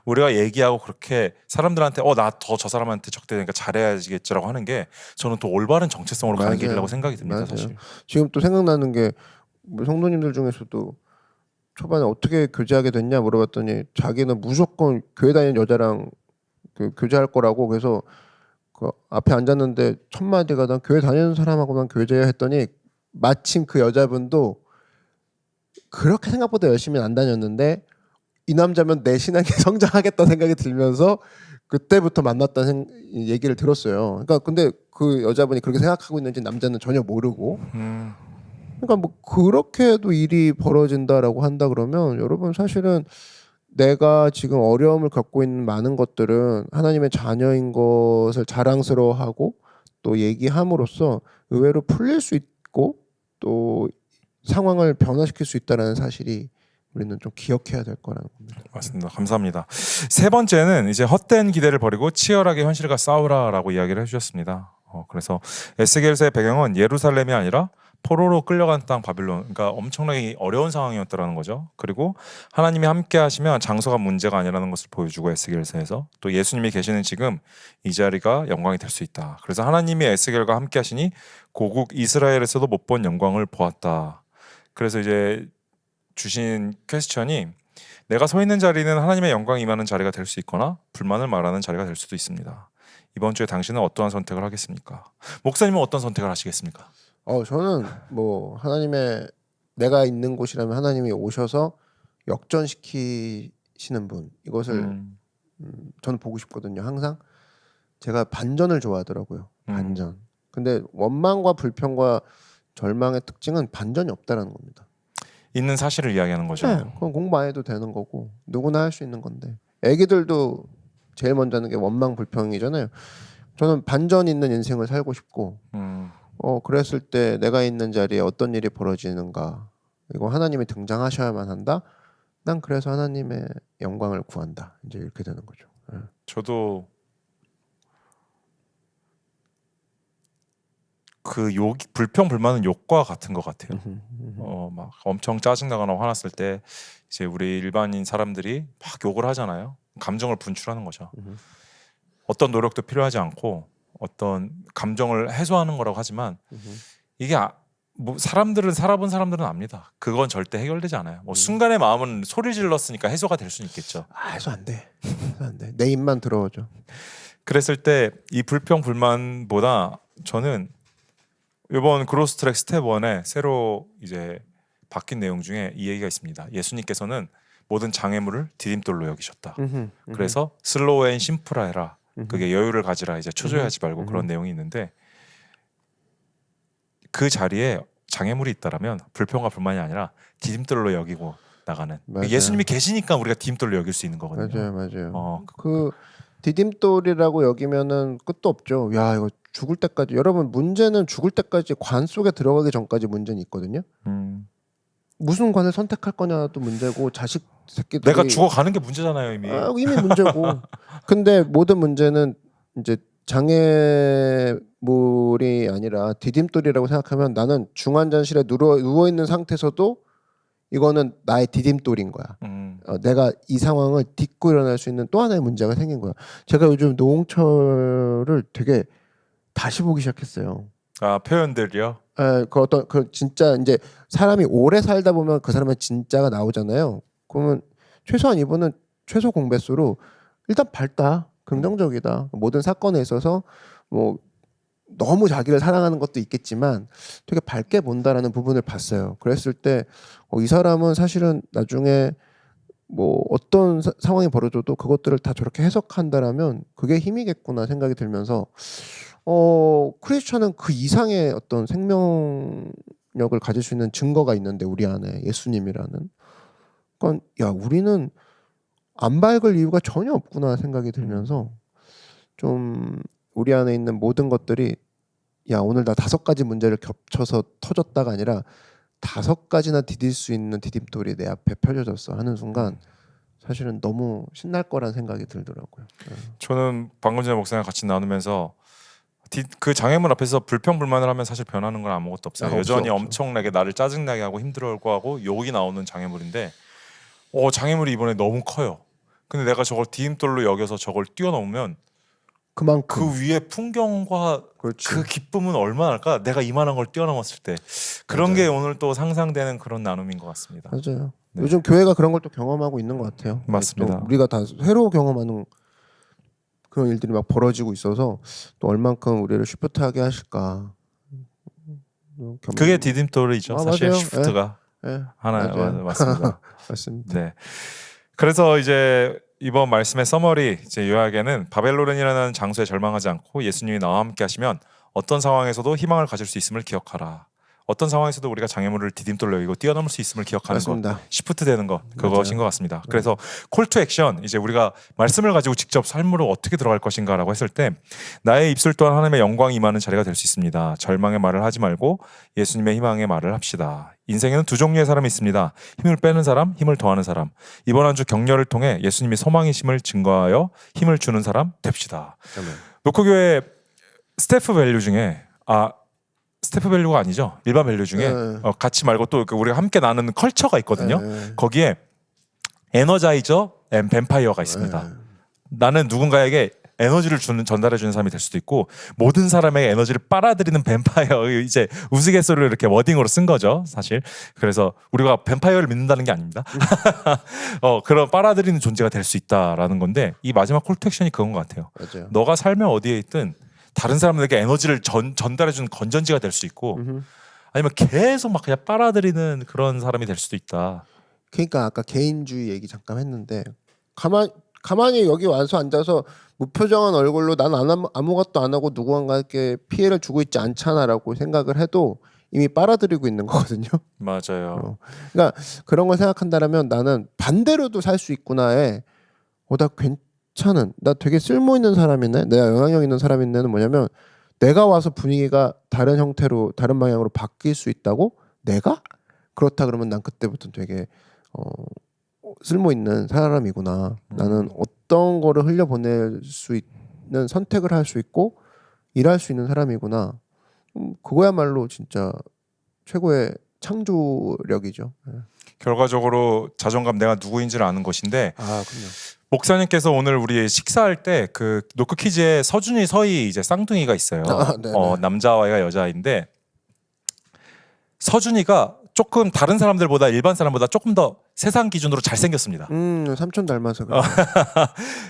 우리가 얘기하고 그렇게 사람들한테 나 더 저 사람한테 적대되니까 잘해야지겠지라고 하는 게 저는 또 올바른 정체성으로 가는 길이라고 생각이 듭니다. 사실. 지금 또 생각나는 게 성도님들 중에서도 초반에 어떻게 교제하게 됐냐 물어봤더니 자기는 무조건 교회 다니는 여자랑 교제할 거라고 그래서 그 앞에 앉았는데 첫 마디가 난 교회 다니는 사람하고만 교제해야 했더니 마침 그 여자분도 그렇게 생각보다 열심히 안 다녔는데 이 남자면 내 신앙이 성장하겠다 생각이 들면서 그때부터 만났다는 얘기를 들었어요. 그러니까 근데 그 여자분이 그렇게 생각하고 있는지 남자는 전혀 모르고 그러니까 뭐 그렇게도 일이 벌어진다라고 한다 그러면 여러분 사실은 내가 지금 어려움을 겪고 있는 많은 것들은 하나님의 자녀인 것을 자랑스러워하고 또 얘기함으로써 의외로 풀릴 수 있고 또 상황을 변화시킬 수 있다는 사실이 우리는 좀 기억해야 될 거라는 겁니다. 맞습니다. 감사합니다. 세 번째는 이제 헛된 기대를 버리고 치열하게 현실과 싸우라라고 이야기를 해주셨습니다. 그래서 에스겔서의 배경은 예루살렘이 아니라 포로로 끌려간 땅 바빌론, 그러니까 엄청나게 어려운 상황이었다라는 거죠. 그리고 하나님이 함께 하시면 장소가 문제가 아니라는 것을 보여주고 에스겔서에서 또 예수님이 계시는 지금 이 자리가 영광이 될 수 있다. 그래서 하나님이 에스겔과 함께 하시니 고국 이스라엘에서도 못 본 영광을 보았다. 그래서 이제 주신 퀘스천이 내가 서 있는 자리는 하나님의 영광이 임하는 자리가 될 수 있거나 불만을 말하는 자리가 될 수도 있습니다. 이번 주에 당신은 어떠한 선택을 하겠습니까? 목사님은 어떤 선택을 하시겠습니까? 저는 뭐 하나님의 내가 있는 곳이라면 하나님이 오셔서 역전시키시는 분 이것을 저는 보고 싶거든요. 항상 제가 반전을 좋아하더라고요. 반전. 근데 원망과 불평과 절망의 특징은 반전이 없다라는 겁니다. 있는 사실을 이야기하는 거죠. 네, 그건 공부 안 해도 되는 거고 누구나 할 수 있는 건데 애기들도 제일 먼저 하는 게 원망 불평이잖아요. 저는 반전 있는 인생을 살고 싶고 그랬을 때 내가 있는 자리에 어떤 일이 벌어지는가 이거 하나님이 등장하셔야만 한다. 난 그래서 하나님의 영광을 구한다. 이제 이렇게 되는 거죠. 네. 저도 그 불평 불만은 욕과 같은 것 같아요. 막 엄청 짜증나거나 화났을 때 이제 우리 일반인 사람들이 막 욕을 하잖아요. 감정을 분출하는 거죠. 어떤 노력도 필요하지 않고 어떤 감정을 해소하는 거라고 하지만 이게 뭐 사람들은 살아본 사람들은 압니다. 그건 절대 해결되지 않아요. 뭐 순간의 마음은 소리 질렀으니까 해소가 될 수는 있겠죠. 해소 안 돼. 해소 안 돼. 내 입만 들어오죠. 그랬을 때 이 불평 불만보다 저는 이번 그로스트랙 스텝 1에 새로 이제 바뀐 내용 중에 이 얘기가 있습니다. 예수님께서는 모든 장애물을 디딤돌로 여기셨다. 그래서 슬로우 앤 심플하 해라. 그게 여유를 가지라. 이제 초조해하지 말고 그런 내용이 있는데 그 자리에 장애물이 있다라면 불평과 불만이 아니라 디딤돌로 여기고 나가는. 맞아요. 예수님이 계시니까 우리가 디딤돌로 여길 수 있는 거거든요. 맞아요. 그 디딤돌이라고 여기면은 끝도 없죠. 야 이거 죽을 때까지 여러분 문제는 죽을 때까지 관 속에 들어가기 전까지 문제는 있거든요. 무슨 관을 선택할 거냐도 문제고 자식 새끼들이 내가 죽어가는 게 문제잖아요 이미. 이미 문제고. 근데 모든 문제는 이제 장애물이 아니라 디딤돌이라고 생각하면 나는 중환자실에 누워 있는 상태에서도 이거는 나의 디딤돌인 거야. 내가 이 상황을 딛고 일어날 수 있는 또 하나의 문제가 생긴 거야. 제가 요즘 노홍철을 되게 다시 보기 시작했어요. 표현들이요? 그 어떤 그 진짜 이제 사람이 오래 살다 보면 그 사람의 진짜가 나오잖아요. 그러면 최소한 이분은 최소 공배수로 일단 밝다, 긍정적이다. 모든 사건에 있어서 뭐 너무 자기를 사랑하는 것도 있겠지만 되게 밝게 본다라는 부분을 봤어요. 그랬을 때 이 사람은 사실은 나중에 뭐 어떤 상황이 벌어져도 그것들을 다 저렇게 해석한다라면 그게 힘이겠구나 생각이 들면서 크리스천은 그 이상의 어떤 생명력을 가질 수 있는 증거가 있는데 우리 안에 예수님이라는. 그러니까 야 우리는 안 밝을 이유가 전혀 없구나 생각이 들면서 좀 우리 안에 있는 모든 것들이 야 오늘 나 5가지 문제를 겹쳐서 터졌다가 아니라 5가지나 디딜 수 있는 디딤돌이 내 앞에 펼쳐졌어 하는 순간 사실은 너무 신날 거란 생각이 들더라고요. 저는 방금 전에 목사님 같이 나누면서 그 장애물 앞에서 불평불만을 하면 사실 변하는 건 아무것도 없어요. 여전히 없어. 엄청나게 나를 짜증나게 하고 힘들어하고 하고 욕이 나오는 장애물인데 장애물이 이번에 너무 커요. 근데 내가 저걸 디딤돌로 여겨서 저걸 뛰어넘으면 그만큼 그 위에 풍경과 그렇지. 그 기쁨은 얼마나 할까? 내가 이만한 걸 뛰어넘었을 때 그런 게 오늘 또 상상되는 그런 나눔인 것 같습니다. 맞아요. 네. 요즘 교회가 그런 걸 또 경험하고 있는 것 같아요. 맞습니다. 또 우리가 다 새로 경험하는 그런 일들이 막 벌어지고 있어서 또 얼만큼 우리를 쉬프트하게 하실까. 그게 디딤돌이죠. 사실 맞아요. 쉬프트가 하나요. 맞습니다. 맞습니다. 네. 그래서 이제 이번 말씀의 서머리 이제 요약에는 바벨론이라는 장소에 절망하지 않고 예수님이 나와 함께 하시면 어떤 상황에서도 희망을 가질 수 있음을 기억하라. 어떤 상황에서도 우리가 장애물을 디딤돌로 여기고 뛰어넘을 수 있음을 기억하는 맞습니다. 것, 시프트 되는 것 그것인 맞아요. 것 같습니다. 그래서 콜 투 액션 이제 우리가 말씀을 가지고 직접 삶으로 어떻게 들어갈 것인가라고 했을 때 나의 입술 또한 하나님의 영광이 임하는 자리가 될 수 있습니다. 절망의 말을 하지 말고 예수님의 희망의 말을 합시다. 인생에는 두 종류의 사람이 있습니다. 힘을 빼는 사람, 힘을 더하는 사람. 이번 한 주 격려를 통해 예수님이 소망이심을 증거하여 힘을 주는 사람 됩시다. 아멘. 노크교회 스태프 밸류 중에 스태프 밸류가 아니죠. 일반 밸류 중에 같이 말고 또 우리가 함께 나누는 컬처가 있거든요. 거기에 에너자이저 앤 뱀파이어가 있습니다. 나는 누군가에게 에너지를 전달해 주는 사람이 될 수도 있고 모든 사람에게 에너지를 빨아들이는 뱀파이어 이제 우스갯소리를 이렇게 워딩으로 쓴 거죠 사실. 그래서 우리가 뱀파이어를 믿는다는 게 아닙니다. 그런 빨아들이는 존재가 될 수 있다라는 건데 이 마지막 콜투액션이 그건 것 같아요. 맞아요. 너가 살면 어디에 있든 다른 사람들에게 에너지를 전달해 주는 건전지가 될 수 있고 아니면 계속 막 그냥 빨아들이는 그런 사람이 될 수도 있다. 그러니까 아까 개인주의 얘기 잠깐 했는데 가만히 여기 와서 앉아서 무표정한 얼굴로 난 아무것도 안 하고 누구한가에게 피해를 주고 있지 않잖아라고 생각을 해도 이미 빨아들이고 있는 거거든요. 맞아요. 그러니까 그런 걸 생각한다면 나는 반대로도 살 수 있구나에 나 괜찮은 나 되게 쓸모 있는 사람이네 내가 영향력 있는 사람이네는 뭐냐면 내가 와서 분위기가 다른 형태로 다른 방향으로 바뀔 수 있다고 내가 그렇다 그러면 난 그때부터 되게 쓸모 있는 사람이구나. 나는 어떤 거를 흘려보낼 수 있는 선택을 할 수 있고 일할 수 있는 사람이구나. 그거야말로 진짜 최고의 창조력이죠. 결과적으로 자존감 내가 누구인지를 아는 것인데 그럼요. 목사님께서 오늘 우리 식사할 때 그 노크 퀴즈에 서준이 서희 이제 쌍둥이가 있어요. 남자아이가 여자아이인데 서준이가 조금 다른 사람들보다 일반 사람보다 조금 더 세상 기준으로 잘생겼습니다. 삼촌 닮아서 그래.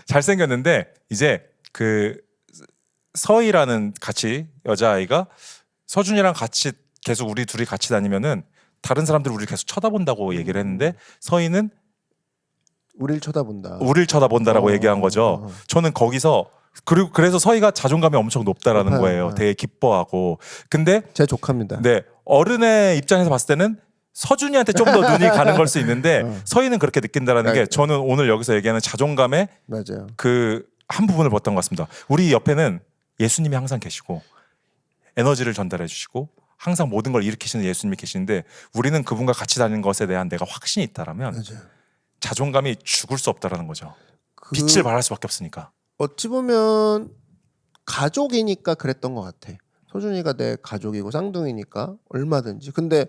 잘생겼는데 이제 그 서희라는 같이 여자아이가 서준이랑 같이 계속 우리 둘이 같이 다니면은 다른 사람들 우리를 계속 쳐다본다고 얘기를 했는데 서희는 우릴 쳐다본다. 우릴 쳐다본다라고 얘기한 거죠. 저는 거기서 그래서 서희가 자존감이 엄청 높다라는 높아요. 거예요. 되게 기뻐하고. 근데 제 조카입니다. 네, 어른의 입장에서 봤을 때는 서준이한테 좀 더 눈이 가는 걸 수 있는데 서희는 그렇게 느낀다라는 게 저는 오늘 여기서 얘기하는 자존감의 맞아요. 그 한 부분을 봤던 것 같습니다. 우리 옆에는 예수님이 항상 계시고 에너지를 전달해 주시고 항상 모든 걸 일으키시는 예수님이 계시는데 우리는 그분과 같이 다니는 것에 대한 내가 확신이 있다라면 맞아요. 자존감이 죽을 수 없다라는 거죠. 빛을 발할 수밖에 없으니까. 어찌 보면 가족이니까 그랬던 것 같아. 소준이가 내 가족이고 쌍둥이니까 얼마든지. 근데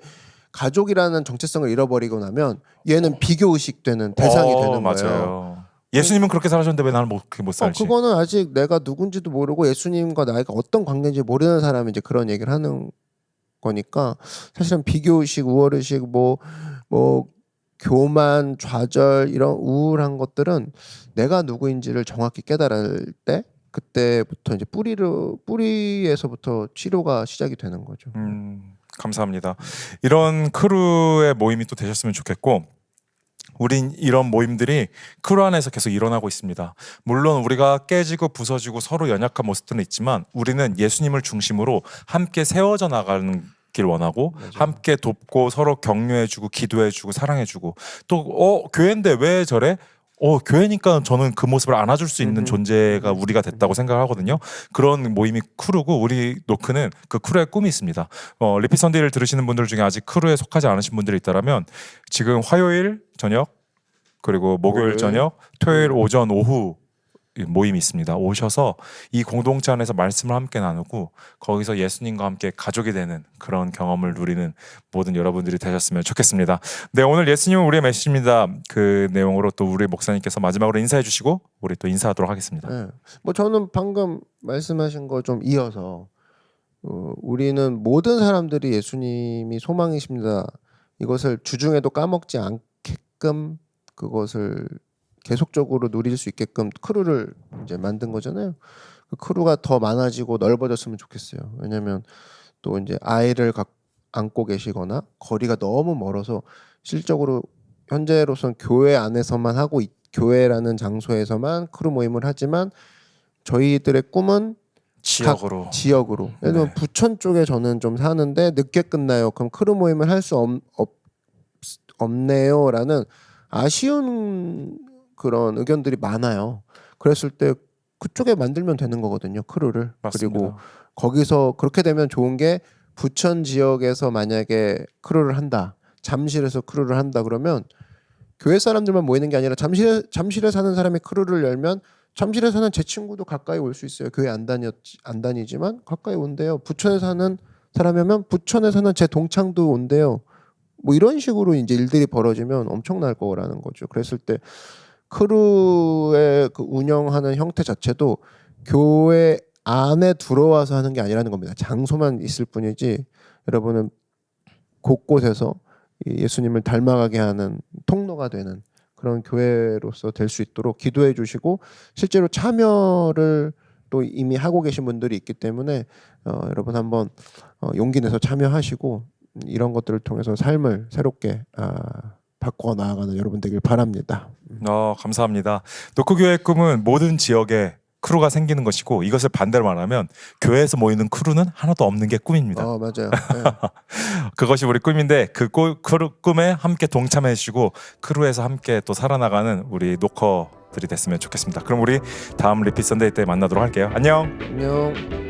가족이라는 정체성을 잃어버리고 나면 얘는 비교의식 되는 대상이 되는 맞아요. 거예요. 예수님은 그렇게 살아셨는데 왜 나는 그렇게 못 살지? 그거는 아직 내가 누군지도 모르고 예수님과 나이가 어떤 관계인지 모르는 사람이 이제 그런 얘기를 하는 거니까 사실은 비교의식, 우월의식, 뭐 교만, 좌절 이런 우울한 것들은 내가 누구인지를 정확히 깨달을 때 그때부터 이제 뿌리에서부터 치료가 시작이 되는 거죠. 감사합니다. 이런 크루의 모임이 또 되셨으면 좋겠고 우린 이런 모임들이 크루 안에서 계속 일어나고 있습니다. 물론 우리가 깨지고 부서지고 서로 연약한 모습들은 있지만 우리는 예수님을 중심으로 함께 세워져 나가는 길 원하고 맞아요. 함께 돕고 서로 격려해주고 기도해주고 사랑해주고 또 교회인데 왜 저래? 교회니까 저는 그 모습을 안아줄 수 있는 존재가 우리가 됐다고 생각하거든요. 그런 모임이 크루고 우리 노크는 그 크루의 꿈이 있습니다. 리피 선데이를 들으시는 분들 중에 아직 크루에 속하지 않으신 분들이 있다면 지금 화요일 저녁 그리고 목요일 저녁 토요일 오전 오후 모임이 있습니다. 오셔서 이 공동체 안에서 말씀을 함께 나누고 거기서 예수님과 함께 가족이 되는 그런 경험을 누리는 모든 여러분들이 되셨으면 좋겠습니다. 네, 오늘 예수님은 우리의 메시지입니다. 그 내용으로 또 우리 목사님께서 마지막으로 인사해 주시고 우리 또 인사하도록 하겠습니다. 네. 저는 방금 말씀하신 거 좀 이어서 우리는 모든 사람들이 예수님이 소망이십니다. 이것을 주중에도 까먹지 않게끔 그것을 계속적으로 누릴 수 있게끔 크루를 이제 만든 거잖아요. 그 크루가 더 많아지고 넓어졌으면 좋겠어요. 왜냐하면 또 이제 아이를 안고 계시거나 거리가 너무 멀어서 실적으로 현재로선 교회 안에서만 교회라는 장소에서만 크루 모임을 하지만 저희들의 꿈은 지역으로. 지역으로. 예를 들면 네. 부천 쪽에 저는 좀 사는데 늦게 끝나요. 그럼 크루 모임을 할 수 없네요라는 아쉬운 그런 의견들이 많아요. 그랬을 때 그쪽에 만들면 되는 거거든요. 크루를. 맞습니다. 그리고 거기서 그렇게 되면 좋은 게 부천 지역에서 만약에 크루를 한다. 잠실에서 크루를 한다 그러면 교회 사람들만 모이는 게 아니라 잠실에 사는 사람이 크루를 열면 잠실에 사는 제 친구도 가까이 올 수 있어요. 교회 안 다니지만 가까이 온대요. 부천에 사는 사람이면 부천에 사는 제 동창도 온대요. 뭐 이런 식으로 이제 일들이 벌어지면 엄청날 거라는 거죠. 그랬을 때 크루의 그 운영하는 형태 자체도 교회 안에 들어와서 하는 게 아니라는 겁니다. 장소만 있을 뿐이지 여러분은 곳곳에서 이 예수님을 닮아가게 하는 통로가 되는 그런 교회로서 될 수 있도록 기도해 주시고 실제로 참여를 또 이미 하고 계신 분들이 있기 때문에 여러분 한번 용기 내서 참여하시고 이런 것들을 통해서 삶을 새롭게 바꿔 나아가는 여러분 되길 바랍니다. 감사합니다. 노크교회의 꿈은 모든 지역에 크루가 생기는 것이고 이것을 반대로 말하면 교회에서 모이는 크루는 하나도 없는 게 꿈입니다. 맞아요. 네. 그것이 우리 꿈인데 그 꿈에 함께 동참해 주시고 크루에서 함께 또 살아나가는 우리 노커들이 됐으면 좋겠습니다. 그럼 우리 다음 리핏 선데이 때 만나도록 할게요. 안녕. 안녕.